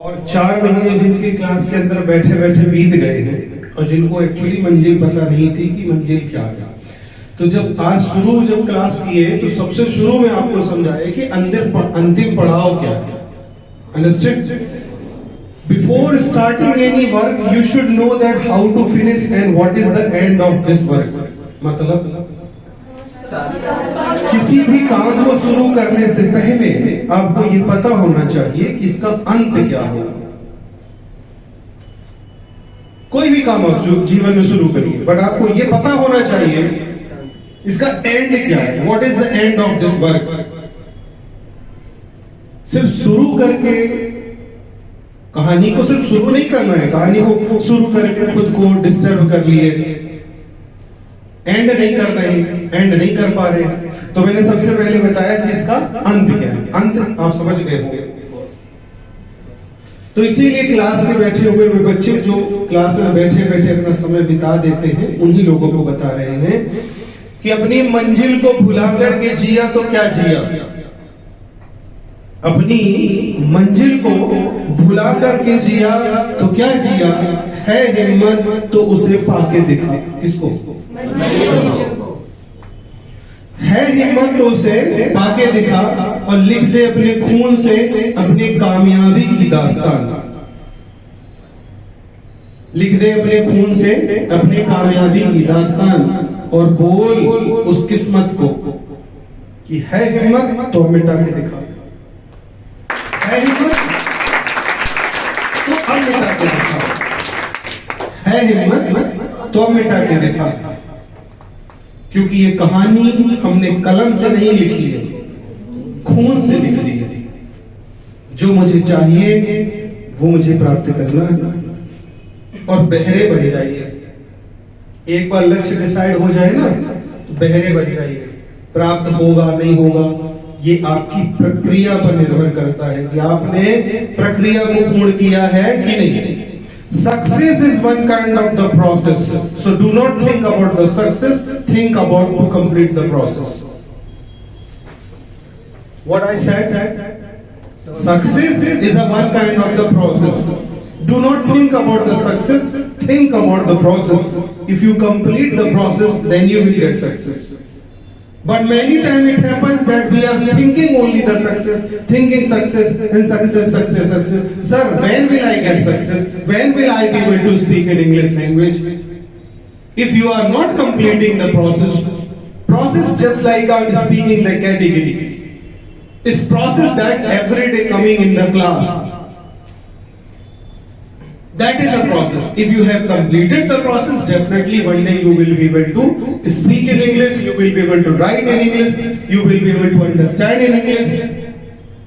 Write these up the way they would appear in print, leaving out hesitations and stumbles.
और 4 महीने जिनकी क्लास के अंदर बैठे बैठे बीत गए हैं और जिनको एक्चुअली मंजिल पता नहीं थी कि मंजिल क्या है, तो जब आज जब क्लास किए तो सबसे शुरू में आपको समझाया कि अंतिम पड़ाव क्या है। Understand? Before starting any work, you should know that how to finish and what is the end of this work. मतलब किसी भी काम को शुरू करने से पहले आपको ये पता होना चाहिए कि इसका अंत क्या हो। कोई भी काम आप जीवन में शुरू करिए, बट आपको ये पता होना चाहिए इसका एंड क्या है। What is the end of this work. सिर्फ शुरू करके कहानी को सिर्फ शुरू नहीं करना है, कहानी को शुरू करके खुद को डिस्टर्ब कर लिए, एंड नहीं कर रहे, एंड नहीं कर पा रहे, तो मैंने सबसे पहले बताया कि इसका अंत क्या है। अंत आप समझ गए होंगे। तो इसीलिए क्लास में बैठे हुए बच्चे जो क्लास में बैठे बैठे अपना समय बिता देते हैं, उन्हीं लोगों को बता रहे हैं कि अपनी मंजिल को भुला करके जिया तो क्या जिया, अपनी मंजिल को भुला करके जिया तो क्या जिया, है हिम्मत तो उसे पाके दिखा। किसको? है हिम्मत तो उसे पाके दिखा और लिख दे अपने खून से अपनी कामयाबी की दास्तान। लिख दे अपने खून से अपने कामयाबी की दास्तान और बोल उस किस्मत को कि है हिम्मत तो मिटा के दिखा, है हिम्मत तो अब मिटा के दिखा, है हिम्मत तो अब मिटा के दिखा। क्योंकि ये कहानी हमने कलम से नहीं लिखी है, खून से लिख दी है। जो मुझे चाहिए वो मुझे प्राप्त करना है और बहरे बन जाइए। एक बार लक्ष्य डिसाइड हो जाए ना तो बहरे बन जाइए। प्राप्त होगा नहीं होगा ये आपकी प्रक्रिया पर निर्भर करता है कि आपने प्रक्रिया को पूर्ण किया है कि नहीं। Success is one kind of the process, so do not think about the success, think about to complete the process. What I said, success is a one kind of the process. Do not think about the success, think about the process. If you complete the process, then you will get success. But many times it happens that we are thinking only the success, thinking success and success. Sir, when will I get success? When will I be able to speak in English language? If you are not completing the process just like I'm speaking the category. It's process that every day coming in the class. That is a process. If you have completed the process, definitely one day you will be able to speak in English, you will be able to write in English, you will be able to understand in English.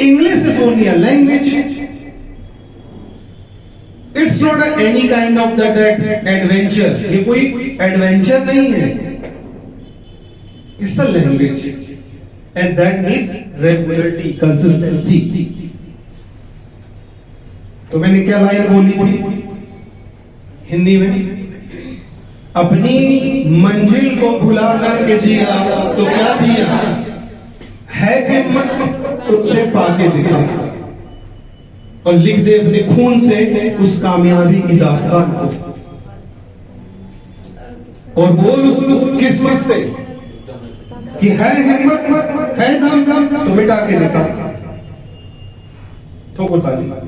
English is only a language. It's not any kind of that adventure. ये कोई adventure नहीं है. It's a language. And that needs regularity, consistency. तो मैंने क्या line बोली थी हिंदी में? अपनी मंजिल को भुला करके जिया तो क्या जिया, है हिम्मत तुझसे पाके दिखा और लिख दे अपने खून से उस कामयाबी की दास्तान को और बोल उस किस्मत से कि है हिम्मत है दम तो मिटा के दिखा। ठोको ताली।